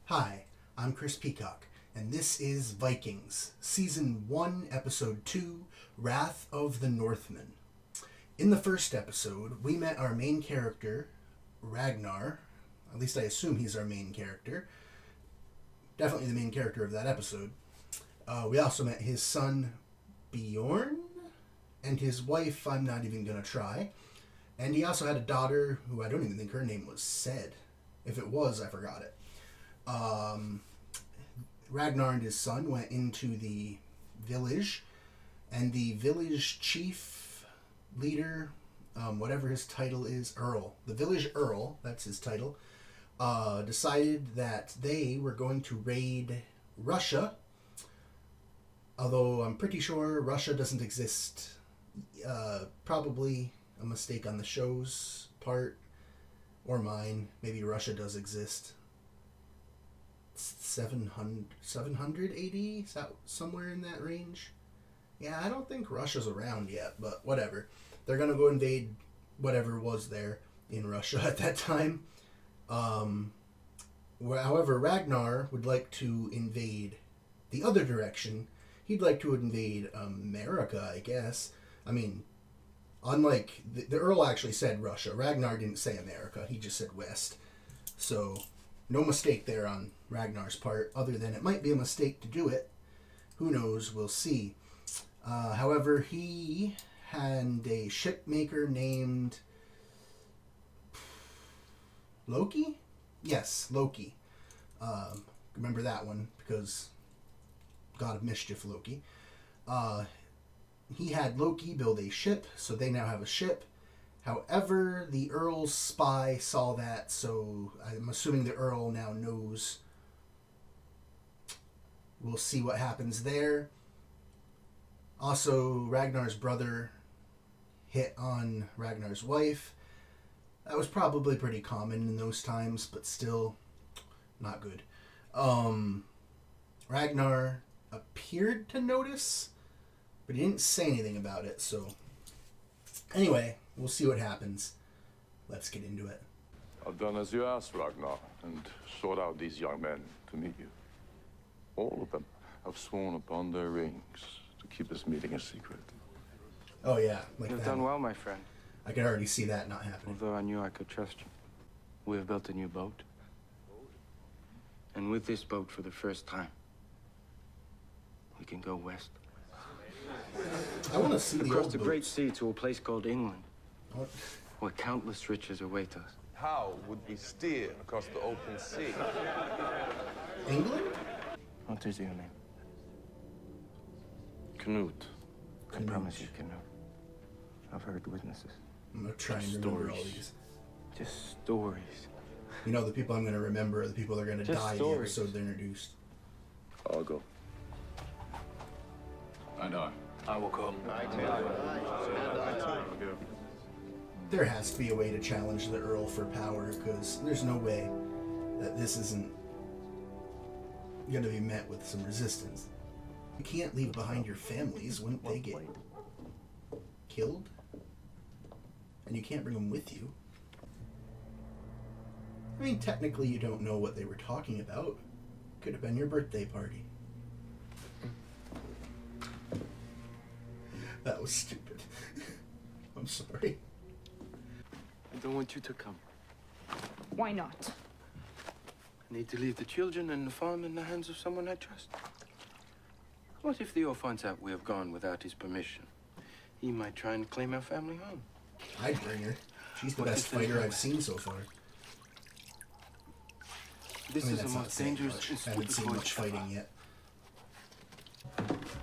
Hi, I'm Chris Peacock, and this is Vikings, Season 1, Episode 2, Wrath of the Northmen. In the first episode, we met our main character, Ragnar. At least I assume he's our main character. Definitely the main character of that episode. We also met his son, Bjorn, and his wife, I'm not even going to try. And he also had a daughter who I don't even think her name was said. If it was, I forgot it. Ragnar and his son went into the village, and the village chief, leader, whatever his title is, Earl. The village Earl, that's his title, decided that they were going to raid Russia, although I'm pretty sure Russia doesn't exist. Probably a mistake on the show's part, or mine. Maybe Russia does exist. 700 AD? Is that somewhere in that range? Yeah, I don't think Russia's around yet, but whatever. They're going to go invade whatever was there in Russia at that time. However, Ragnar would like to invade the other direction. He'd like to invade America, I guess. I mean, unlike the Earl actually said Russia. Ragnar didn't say America. He just said West. So, no mistake there on Ragnar's part, other than it might be a mistake to do it. Who knows? We'll see. However, he had a shipmaker named Loki? Yes, Loki. Remember that one, because God of Mischief Loki. He had Loki build a ship, so they now have a ship. However, the Earl's spy saw that, so I'm assuming the Earl now knows. We'll see what happens there. Also, Ragnar's brother hit on Ragnar's wife. That was probably pretty common in those times, but still not good. Ragnar appeared to notice, but he didn't say anything about it, so anyway, we'll see what happens. Let's get into it. I've done as you asked, Ragnar, and sought out these young men to meet you. All of them have sworn upon their rings to keep this meeting a secret. Oh yeah, like You've that. done well, my friend. I can already see that not happening. Although I knew I could trust you. We have built a new boat. And with this boat, for the first time, we can go west. I want to see the Across old the great boats. sea to a place called England, What? where countless riches await us. How would we steer across the open sea? England? What is your name? Knut. I promise you, Canute. I've heard witnesses. I'm going to try and remember all Stories. these. Just stories. You know, the people I'm going to remember are the people that are going to Just die in stories. the episode they're introduced. I'll go. And I. I will go. There has to be a way to challenge the Earl for power, because there's no way that this isn't going to be met with some resistance. You can't leave behind your families. Wouldn't they get killed? And you can't bring them with you. I mean, technically you don't know what they were talking about. Could have been your birthday party. That was stupid. I'm sorry. I don't want you to come. Why not? I need to leave the children and the farm in the hands of someone I trust. What if Theo finds out we have gone without his permission? He might try and claim our family home. I'd bring her. She's the What best if there's fighter no I've way? seen so far. This I mean, is the that's not most saying dangerous much. and I haven't stupid seen voyage much ever. fighting yet.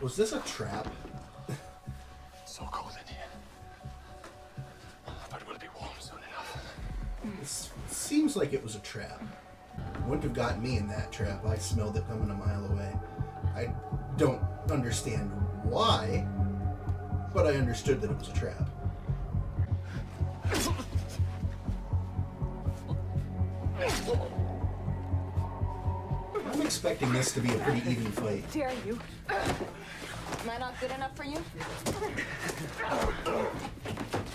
Was this a trap? So cold in here. But we'll be warm soon enough. It seems like it was a trap. Wouldn't have gotten me in that trap. I smelled it coming a mile away. I don't understand why, but I understood that it was a trap. I'm expecting this to be a pretty even fight. Dare you? Am I not good enough for you?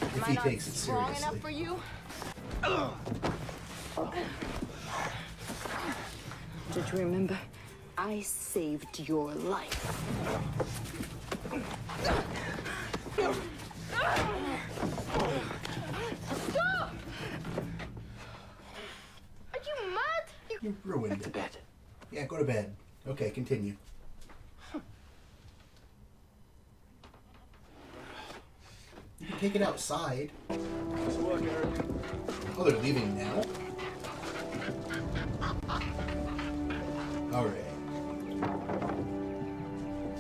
If Am he I takes not it strong seriously. enough for you? Did you remember? I saved your life. Stop! Are you mad? You ruined it. To bed. Yeah, go to bed. Okay, continue. You can take it outside. Oh, they're leaving now? Alright.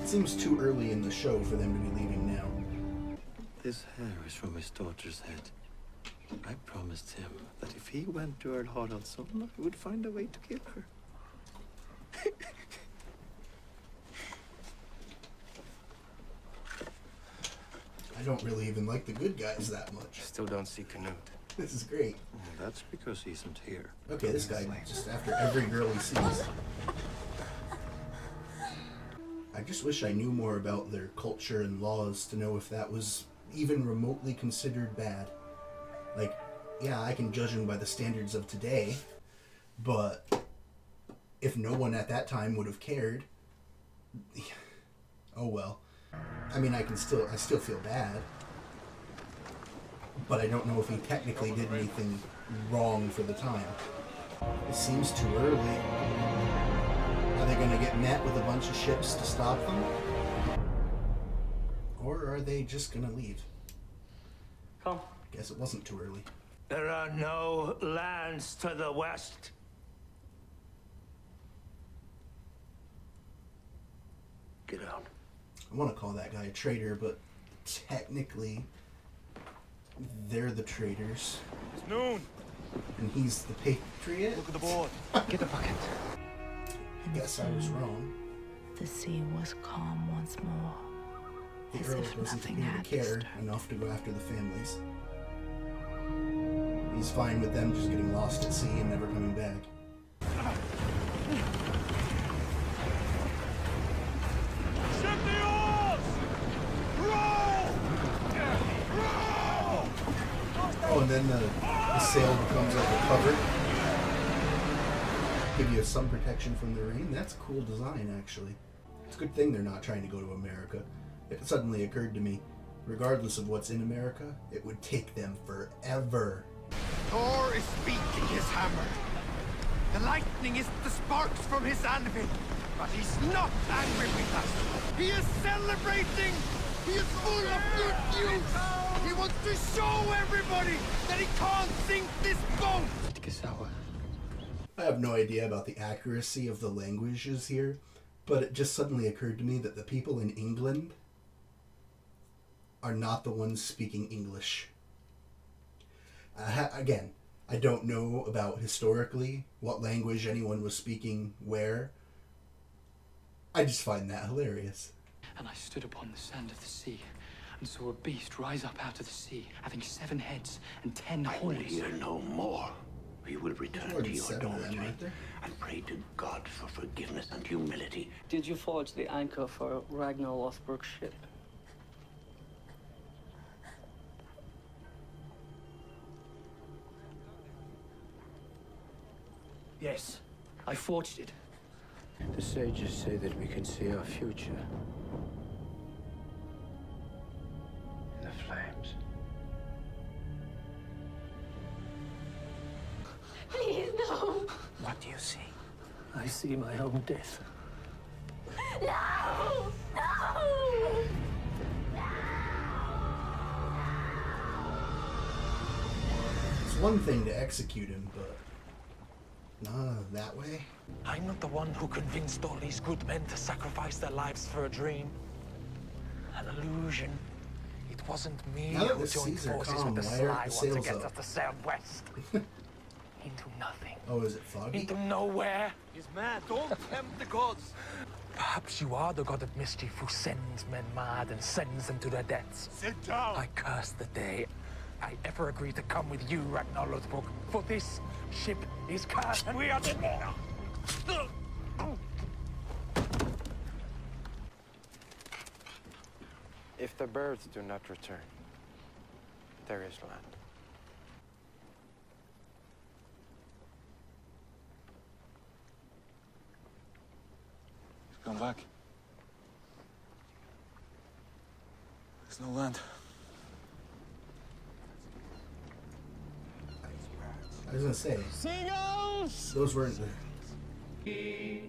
It seems too early in the show for them to be leaving now. This hair is from his daughter's head. I promised him that if he went to Earl Haraldsson, I would find a way to kill her. I don't really even like the good guys that much. Still don't see Canute. This is great. Well, that's because he isn't here. Okay, this guy just after every girl he sees. I just wish I knew more about their culture and laws to know if that was even remotely considered bad. Like, yeah, I can judge them by the standards of today, but if no one at that time would have cared, oh well. I mean, I still feel bad, but I don't know if he technically did anything wrong for the time. It seems too early. Are they going to get met with a bunch of ships to stop them? Or are they just going to leave? Come. Guess it wasn't too early. There are no lands to the west. Get out. I want to call that guy a traitor, but technically, they're the traitors. It's noon. And he's the patriot? Look at the board. Get the bucket. I guess I was wrong. The sea was calm once more, The as Earl if doesn't nothing appear to had care disturbed. enough to go after the families. He's fine with them just getting lost at sea and never coming back. Ship the oars! Row! Row! Oh, and then the sail becomes like a cover. Give you some protection from the rain. That's a cool design, actually. It's a good thing they're not trying to go to America. It suddenly occurred to me, regardless of what's in America, it would take them forever. Thor is speaking his hammer. The lightning is the sparks from his anvil. But he's not angry with us. He is celebrating. He is full of good news. He wants to show everybody that he can't sink this boat. I have no idea about the accuracy of the languages here, but it just suddenly occurred to me that the people in England are not the ones speaking English. Again, I don't know about historically what language anyone was speaking where. I just find that hilarious. And I stood upon the sand of the sea and saw a beast rise up out of the sea, having 7 heads and 10 horns. I will hear no more. We will return to your dormitory and pray to God for forgiveness and humility. Did you forge the anchor for Ragnar Lothbrok's ship? Yes, I forged it. The sages say that we can see our future in the flames. Please, no! What do you see? I see my own death. No! No! It's one thing to execute him, but not that way. I'm not the one who convinced all these good men to sacrifice their lives for a dream. An illusion. It wasn't me Now that who the joined seas are forces calm, with the why sly aren't the ones sails against up? us to sail west. Into nothing. Oh, is it foggy? Into nowhere. He's mad. Don't tempt the gods. Perhaps you are the god of mischief who sends men mad and sends them to their deaths. Sit down. I curse the day I ever agreed to come with you, Ragnar Lothbrok, for this ship is cursed and we are dead. If the birds do not return, there is land. come back. There's no land. I was gonna say, Seagulls! those weren't the...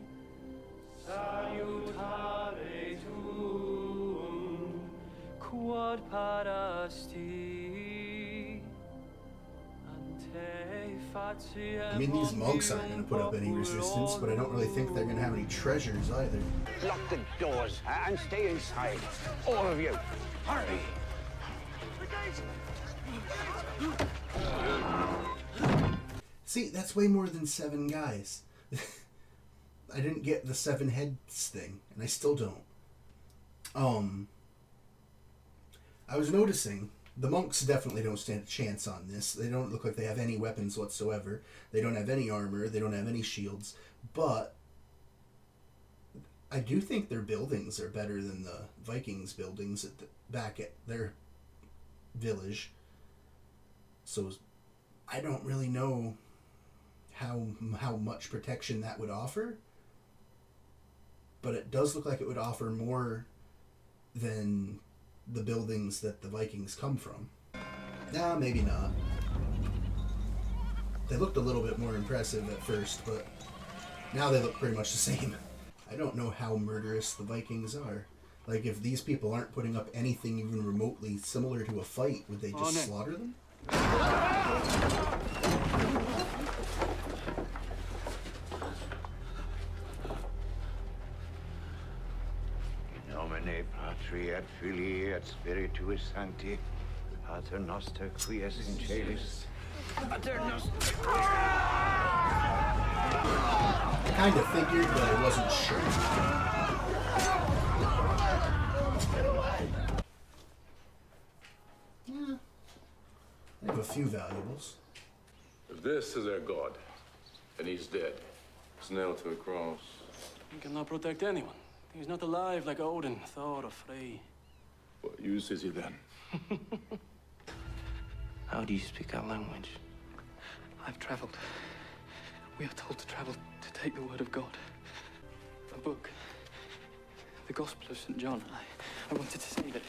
Salutare tuum, quod parasti, ante I mean, these monks aren't gonna put up any resistance, but I don't really think they're gonna have any treasures either. Lock the doors and stay inside. All of you. Hurry. See, that's way more than 7 guys. I didn't get the 7 heads thing, and I still don't. I was noticing the monks definitely don't stand a chance on this. They don't look like they have any weapons whatsoever. They don't have any armor. They don't have any shields. But I do think their buildings are better than the Vikings buildings back at their village. So I don't really know how much protection that would offer, but it does look like it would offer more than the buildings that the Vikings come from. Nah, maybe not. They looked a little bit more impressive at first, but now they look pretty much the same. I don't know how murderous the Vikings are. Like, if these people aren't putting up anything even remotely similar to a fight, would they just slaughter them? Nomine Patri et Filii et Spiritus Sancti, Pater Noster qui es in celis. Pater Noster. I kind of figured, but I wasn't sure. Yeah. I have a few valuables. If this is their god, and he's dead, he's nailed to a cross. He cannot protect anyone. He's not alive like Odin, Thor, or Frey. What use is he then? How do you speak our language? I've traveled. We are told to travel to take the word of God. A book. The Gospel of St. John. I wanted to save it.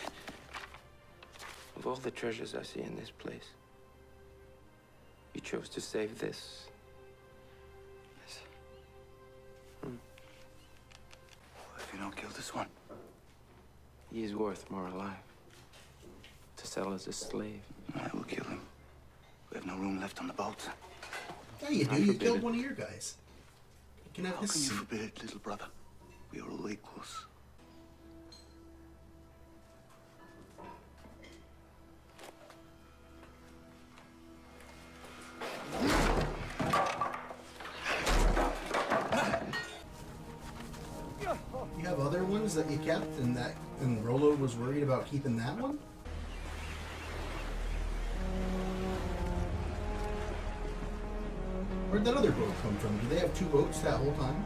Of all the treasures I see in this place, you chose to save this. Yes. If you don't kill this one, he is worth more alive. To sell as a slave. I will kill him. We have no room left on the boat. Yeah, you do. You killed one of your guys. You can have How his can you seat. forbid it, little brother? We are all equals. You have other ones that you kept, and Rollo was worried about keeping that one? Where'd that other boat come from? Do they have 2 boats that whole time?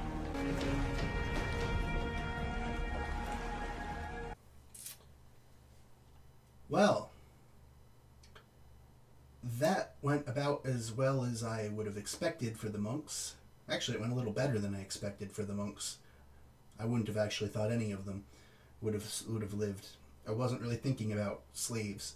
Well, that went about as well as I would have expected for the monks. Actually, it went a little better than I expected for the monks. I wouldn't have actually thought any of them would have lived. I wasn't really thinking about slaves.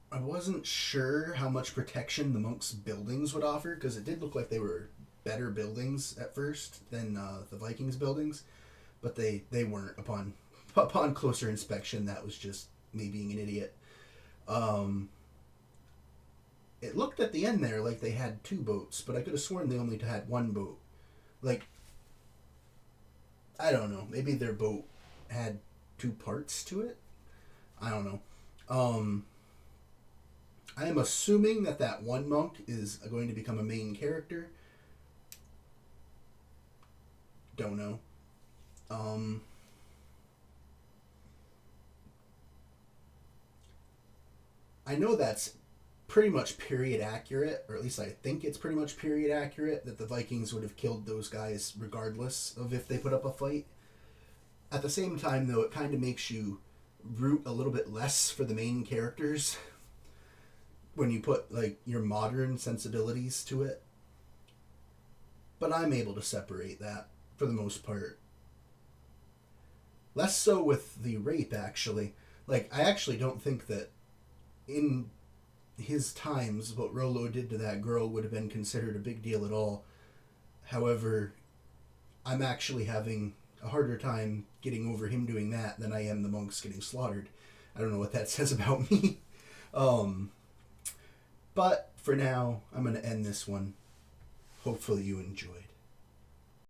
I wasn't sure how much protection the monks' buildings would offer, because it did look like they were better buildings at first than the Vikings buildings, but they weren't. Upon closer inspection, that was just me being an idiot. It looked at the end there like they had 2 boats, but I could have sworn they only had 1 boat. Like, I don't know. Maybe their boat had 2 parts to it? I don't know. I am assuming that one monk is going to become a main character. Don't know. I know that's pretty much period accurate, or at least I think it's pretty much period accurate, that the Vikings would have killed those guys regardless of if they put up a fight. At the same time, though, it kind of makes you root a little bit less for the main characters, when you put, like, your modern sensibilities to it. But I'm able to separate that, for the most part. Less so with the rape, actually. Like, I actually don't think that in his times, what Rollo did to that girl would have been considered a big deal at all. However, I'm actually having a harder time getting over him doing that than I am the monks getting slaughtered. I don't know what that says about me. But for now, I'm going to end this one. Hopefully you enjoyed.